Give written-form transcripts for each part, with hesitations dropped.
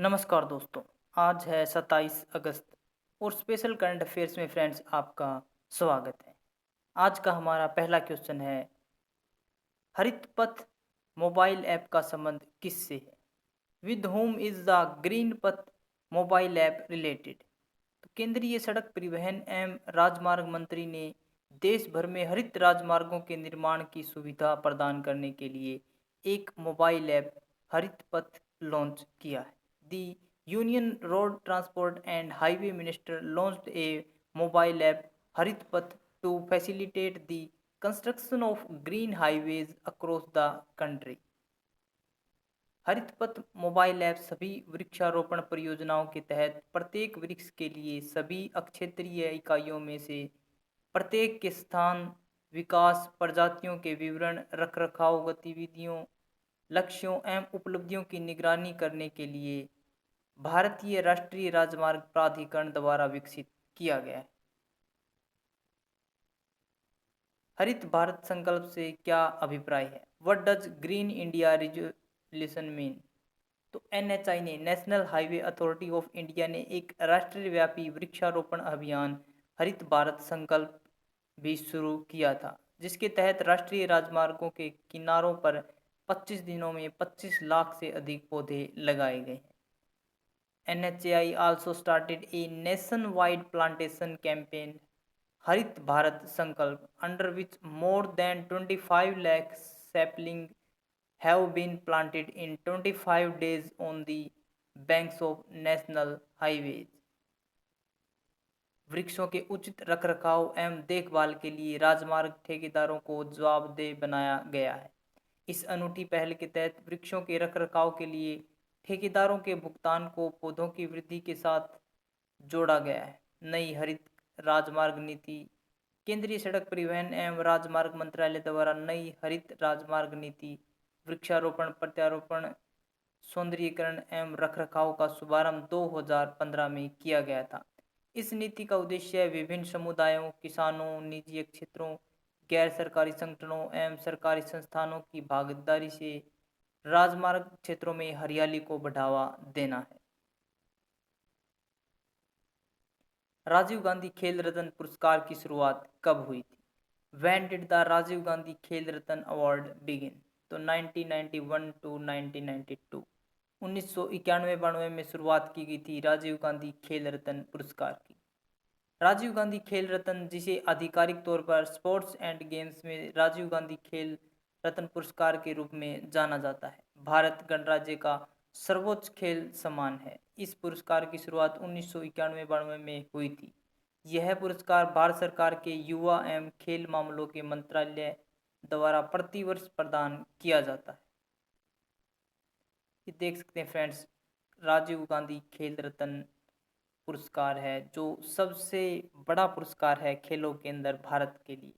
नमस्कार दोस्तों। आज है 27 अगस्त और स्पेशल करंट अफेयर्स में फ्रेंड्स आपका स्वागत है। आज का हमारा पहला क्वेश्चन है, हरित पथ मोबाइल ऐप का संबंध किससे है? With home is the green पथ मोबाइल ऐप रिलेटेड? तो केंद्रीय सड़क परिवहन एवं राजमार्ग मंत्री ने देश भर में हरित राजमार्गों के निर्माण की सुविधा प्रदान करने के लिए एक मोबाइल ऐप हरित पथ लॉन्च किया है। The union road transport and highway minister launched a mobile app Harit Path to facilitate the construction of green highways across the country. Harit Path mobile app सभी वृक्षारोपण परियोजनाओं के तहत प्रत्येक वृक्ष के लिए सभी क्षेत्रीय इकाइयों में से प्रत्येक के स्थान, विकास, प्रजातियों के विवरण, रखरखाव गतिविधियों, लक्ष्यों एवं उपलब्धियों की निगरानी करने के लिए भारतीय राष्ट्रीय राजमार्ग प्राधिकरण द्वारा विकसित किया गया है। हरित भारत संकल्प से क्या अभिप्राय है? What does green India resolution mean? तो एनएचआई ने national highway authority of India ने एक राष्ट्रव्यापी वृक्षारोपण अभियान हरित भारत संकल्प भी शुरू किया था, जिसके तहत राष्ट्रीय राजमार्गों के किनारों पर 25 दिनों में 25 लाख से अधिक पौधे लगाए गए हैं। NHAI also started a nationwide plantation campaign, Harit Bharat Sankalp, under which more than 25 lakh saplings have been planted in 25 days on the banks of national highways. वृक्षों के उचित रखरखाव एवं देखभाल के लिए राजमार्ग ठेकेदारों को जवाबदेह बनाया गया है। इस अनूठी पहल के तहत वृक्षों के रखरखाव के लिए ठेकेदारों के भुगतान को पौधों की वृद्धि के साथ जोड़ा गया है। नई हरित राजमार्ग नीति। केंद्रीय सड़क परिवहन एवं राजमार्ग मंत्रालय द्वारा नई हरित राजमार्ग नीति वृक्षारोपण, प्रत्यारोपण, सौंदर्यीकरण एवं रखरखाव का शुभारंभ 2015 में किया गया था। इस नीति का उद्देश्य विभिन्न समुदायों, किसानों, निजी क्षेत्रों, गैर सरकारी संगठनों एवं सरकारी संस्थानों की भागीदारी से राजमार्ग क्षेत्रों में हरियाली को बढ़ावा देना है। राजीव गांधी खेल रत्न पुरस्कार की शुरुआत कब हुई थी? When did the Rajiv Gandhi खेल रत्न अवार्ड बिगिन? तो 1991 टू 1992, 1991-92 में शुरुआत की गई थी राजीव गांधी खेल रत्न पुरस्कार की। राजीव गांधी खेल रत्न, जिसे आधिकारिक तौर पर स्पोर्ट्स एंड गेम्स में राजीव गांधी खेल रत्न पुरस्कार के रूप में जाना जाता है, भारत गणराज्य का सर्वोच्च खेल सम्मान है। इस पुरस्कार की शुरुआत 1991-92 में हुई थी। यह पुरस्कार भारत सरकार के युवा एवं खेल मामलों के मंत्रालय द्वारा प्रतिवर्ष प्रदान किया जाता है। ये देख सकते हैं फ्रेंड्स, राजीव गांधी खेल रत्न पुरस्कार है जो सबसे बड़ा पुरस्कार है खेलों के अंदर भारत के लिए।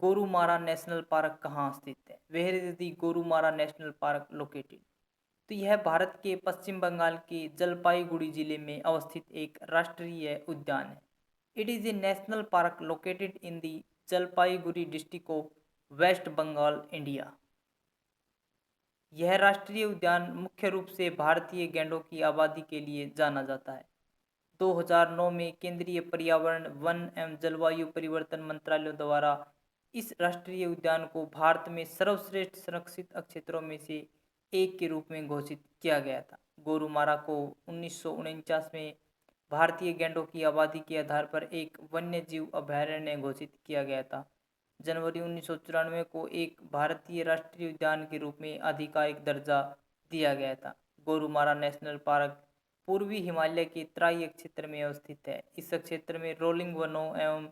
गोरुमारा नेशनल पार्क कहाँ स्थित है? Where is the Gorumara national park located? तो यह भारत के पश्चिम बंगाल के जलपाईगुड़ी जिले में अवस्थित एक राष्ट्रीय उद्यान है। It is a national park located in the Jalpaiguri district of West Bengal, India. यह राष्ट्रीय उद्यान मुख्य रूप से भारतीय गैंडों की आबादी के लिए जाना जाता है। 2009 में केंद्रीय पर्यावरण, वन एवं जलवायु परिवर्तन मंत्रालय द्वारा इस राष्ट्रीय उद्यान को भारत में सर्वश्रेष्ठ संरक्षित क्षेत्रों में से एक के रूप में घोषित किया गया था। गोरुमारा को 1949 में भारतीय गैंडों की आबादी के आधार पर एक वन्य जीव अभयारण्य घोषित किया गया था। जनवरी 1994 को एक भारतीय राष्ट्रीय उद्यान के रूप में आधिकारिक दर्जा दिया गया था। गोरुमारा नेशनल पार्क पूर्वी हिमालय के तराई क्षेत्र में अवस्थित है। इस क्षेत्र में रोलिंग वनों एवं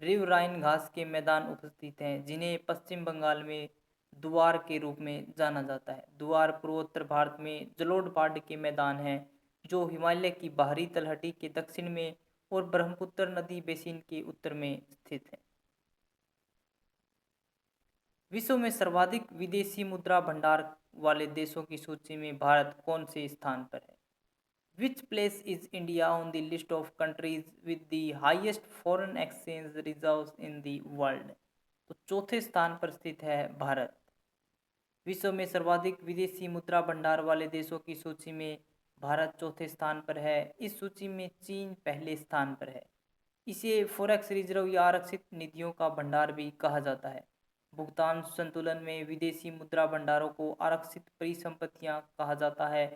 रिवराइन घास के मैदान उपस्थित हैं, जिन्हें पश्चिम बंगाल में दुआर के रूप में जाना जाता है। दुआर पूर्वोत्तर भारत में जलोढ़ पहाड़ के मैदान हैं, जो हिमालय की बाहरी तलहटी के दक्षिण में और ब्रह्मपुत्र नदी बेसिन के उत्तर में स्थित है। विश्व में सर्वाधिक विदेशी मुद्रा भंडार वाले देशों की सूची में भारत कौन से स्थान पर है? Which place is India on the list of countries with the highest foreign exchange reserves in the world? तो चौथे स्थान पर स्थित है भारत। विश्व में सर्वाधिक विदेशी मुद्रा भंडार वाले देशों की सूची में भारत चौथे स्थान पर है। इस सूची में चीन पहले स्थान पर है। इसे फॉरेक्स रिजर्व या आरक्षित निधियों का भंडार भी कहा जाता है। भुगतान संतुलन में विदेशी मुद्रा भंडारों को आरक्षित परिसंपत्तियां कहा जाता है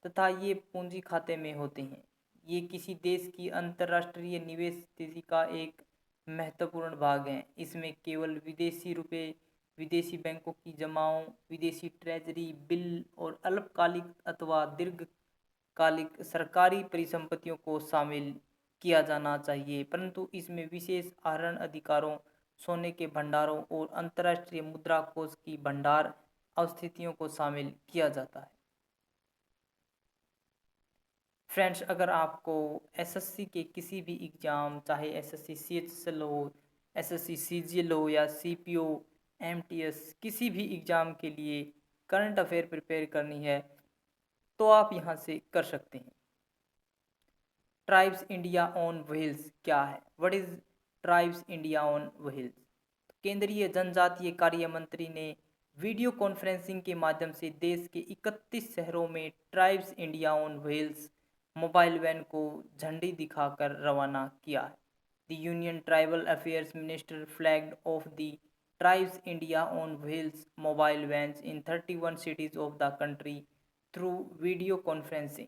तथा ये पूंजी खाते में होते हैं। ये किसी देश की अंतर्राष्ट्रीय निवेश स्थिति का एक महत्वपूर्ण भाग हैं। इसमें केवल विदेशी रुपए, विदेशी बैंकों की जमाओं, विदेशी ट्रेजरी बिल और अल्पकालिक अथवा दीर्घकालिक सरकारी परिसंपत्तियों को शामिल किया जाना चाहिए, परंतु इसमें विशेष आहरण अधिकारों, सोने के भंडारों और अंतर्राष्ट्रीय मुद्रा कोष की भंडार अवस्थितियों को शामिल किया जाता है। फ्रेंड्स, अगर आपको एसएससी के किसी भी एग्ज़ाम, चाहे एसएससी सीएचएसएल हो, एसएससी सीजीएल हो या सीपीओ, एमटीएस, किसी भी एग्ज़ाम के लिए करंट अफेयर प्रिपेयर करनी है तो आप यहाँ से कर सकते हैं। ट्राइब्स इंडिया ऑन व्हील्स क्या है? What is tribes India on wheels? केंद्रीय जनजातीय कार्य मंत्री ने वीडियो कॉन्फ्रेंसिंग के माध्यम से देश के 31 शहरों में tribes India on wheels mobile van को झंडी दिखाकर रवाना किया है। The union tribal affairs minister flagged off the tribes India on wheels mobile vans in 31 cities of the country through video conferencing.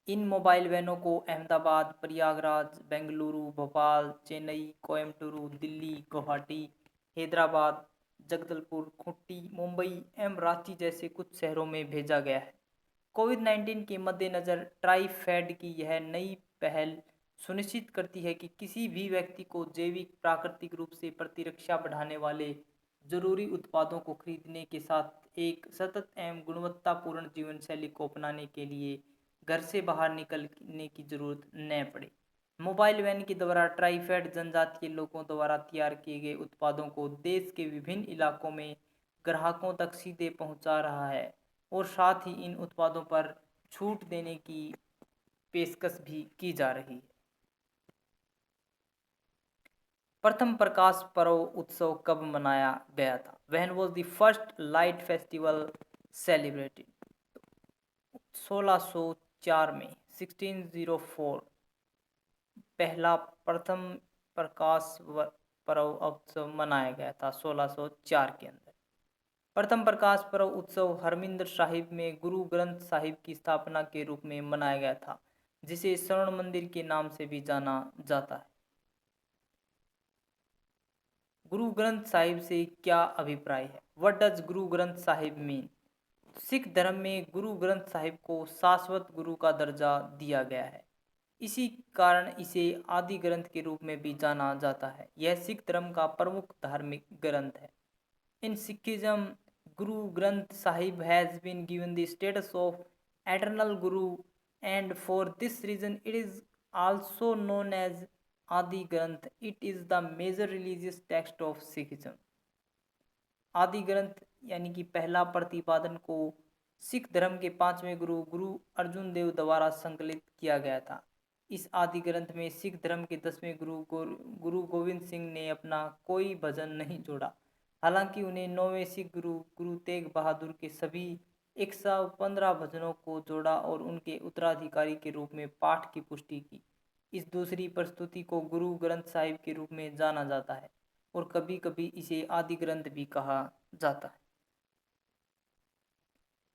इन मोबाइल वैनों को अहमदाबाद, प्रयागराज, बेंगलुरु, भोपाल, चेन्नई, कोयम्बटूरू, दिल्ली, गुवाहाटी, हैदराबाद, जगदलपुर, खूंटी, मुंबई एवं रांची जैसे कुछ शहरों में भेजा गया है। कोविड-19 के मद्देनज़र ट्राइफेड की यह नई पहल सुनिश्चित करती है कि किसी भी व्यक्ति को जैविक प्राकृतिक रूप से प्रतिरक्षा बढ़ाने वाले जरूरी उत्पादों को खरीदने के साथ एक सतत एवं गुणवत्तापूर्ण जीवन शैली को अपनाने के लिए घर से बाहर निकलने की जरूरत न पड़े। मोबाइल वैन के द्वारा ट्राइफेड जनजातीय लोगों द्वारा तैयार किए गए उत्पादों को देश के विभिन्न इलाकों में ग्राहकों तक सीधे पहुंचा रहा है और साथ ही इन उत्पादों पर छूट देने की पेशकश भी की जा रही है। प्रथम प्रकाश पर्व उत्सव कब मनाया गया था? When was the first light festival celebrated? 1604 में 1604 पहला प्रथम प्रकाश पर्व उत्सव मनाया गया था 1604 के अंदर। प्रथम प्रकाश पर्व उत्सव हरमिंदर साहिब में गुरु ग्रंथ साहिब की स्थापना के रूप में मनाया गया था, जिसे स्वर्ण मंदिर के नाम से भी जाना जाता है। गुरु ग्रंथ साहिब से क्या अभिप्राय है? What does Guru Granth Sahib mean? Sikh धर्म में गुरु ग्रंथ साहिब को शाश्वत गुरु का दर्जा दिया गया है। इसी कारण इसे आदि ग्रंथ के रूप में भी जाना जाता है। यह सिख धर्म का प्रमुख धार्मिक ग्रंथ है। इन Sikhism, Guru Granth Sahib has been given the status of eternal Guru, and for this reason it is also known as Adi Granth. It is the major religious text of Sikhism. आदि ग्रंथ यानी कि पहला प्रतिपादन को सिख धर्म के पांचवें गुरु गुरु अर्जुन देव द्वारा संकलित किया गया था। इस आदि ग्रंथ में सिख धर्म के 10वें गुरु गोविंद सिंह ने अपना कोई भजन नहीं जोड़ा। हालांकि उन्हें 9वें सिख गुरु गुरु तेग बहादुर के सभी 115 भजनों को जोड़ा और उनके उत्तराधिकारी के रूप में पाठ की पुष्टि की। इस दूसरी प्रस्तुति को गुरु ग्रंथ साहिब के रूप में जाना जाता है और कभी कभी इसे आदि ग्रंथ भी कहा जाता है।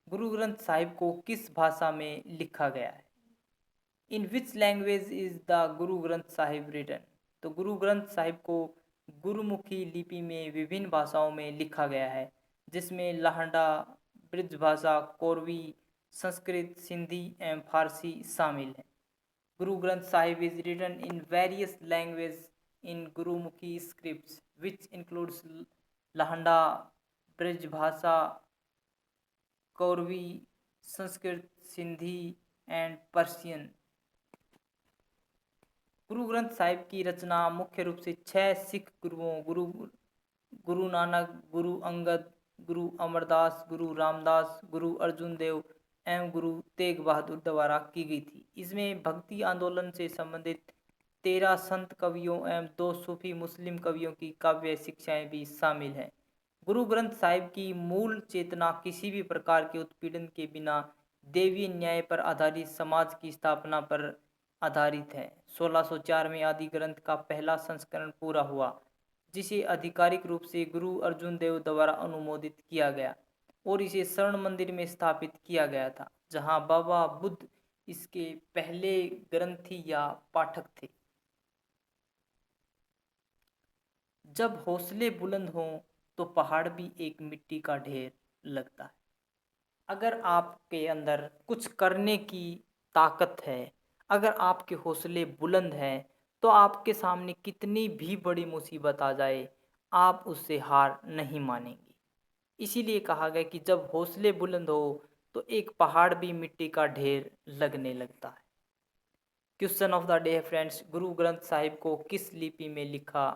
गुरु ग्रंथ साहिब को किस भाषा में लिखा गया है? इन which language is the Guru Granth Sahib written? तो गुरु ग्रंथ साहिब को गुरुमुखी लिपि में विभिन्न भाषाओं में लिखा गया है, जिसमें लाहड़ा, ब्रजभाषा, कोरवी, संस्कृत, सिंधी एवं फारसी शामिल हैं। Guru Granth Sahib is written in various language in Gurumukhi scripts, which includes Lahanda, Brajbhasha, Kauravi, Sanskrit, Sindhi and Persian. Guru Granth Sahib की रचना मुख्य रूप से 6 सिख गुरुओं गुरु नानक, गुरु अंगद, गुरु अमरदास, गुरु रामदास, गुरु अर्जुन देव एवं गुरु तेग बहादुर द्वारा की गई थी। इसमें भक्ति आंदोलन से संबंधित 13 संत कवियों एवं 2 सूफी मुस्लिम कवियों की काव्य शिक्षाएं भी शामिल हैं। गुरु ग्रंथ साहिब की मूल चेतना किसी भी प्रकार के उत्पीड़न के बिना देवी न्याय पर आधारित समाज की स्थापना पर आधारित है। 1604 में आदि ग्रंथ का पहला संस्करण पूरा हुआ, जिसे आधिकारिक रूप से गुरु अर्जुन देव द्वारा अनुमोदित किया गया और इसे स्वर्ण मंदिर में स्थापित किया गया था, जहां बाबा बुद्ध इसके पहले ग्रंथी या पाठक थे। जब हौसले बुलंद हों तो पहाड़ भी एक मिट्टी का ढेर लगता है। अगर आपके अंदर कुछ करने की ताकत है, अगर आपके हौसले बुलंद हैं, तो आपके सामने कितनी भी बड़ी मुसीबत आ जाए, आप उससे हार नहीं मानेंगे। इसीलिए कहा गया कि जब हौसले बुलंद हो तो एक पहाड़ भी मिट्टी का ढेर लगने लगता है। क्वेश्चन ऑफ द डे है फ्रेंड्स, गुरु ग्रंथ साहिब को किस लिपि में लिखा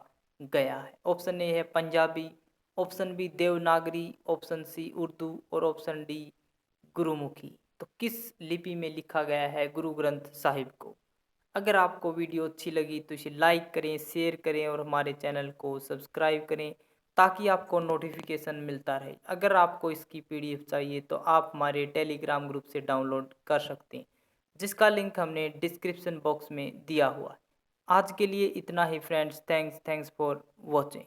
गया है? ऑप्शन ए है Punjabi, option B Devanagari, option C Urdu और ऑप्शन डी गुरुमुखी। तो किस लिपि में लिखा गया है गुरु ग्रंथ साहिब को? अगर आपको वीडियो अच्छी लगी तो इसे लाइक करें, शेयर करें और हमारे चैनल को सब्सक्राइब करें, ताकि आपको नोटिफिकेशन मिलता रहे। अगर आपको इसकी पीडीएफ चाहिए तो आप हमारे टेलीग्राम ग्रुप से डाउनलोड कर सकते हैं, जिसका लिंक हमने डिस्क्रिप्शन बॉक्स में दिया हुआ है। आज के लिए इतना ही फ्रेंड्स, थैंक्स फॉर वॉचिंग।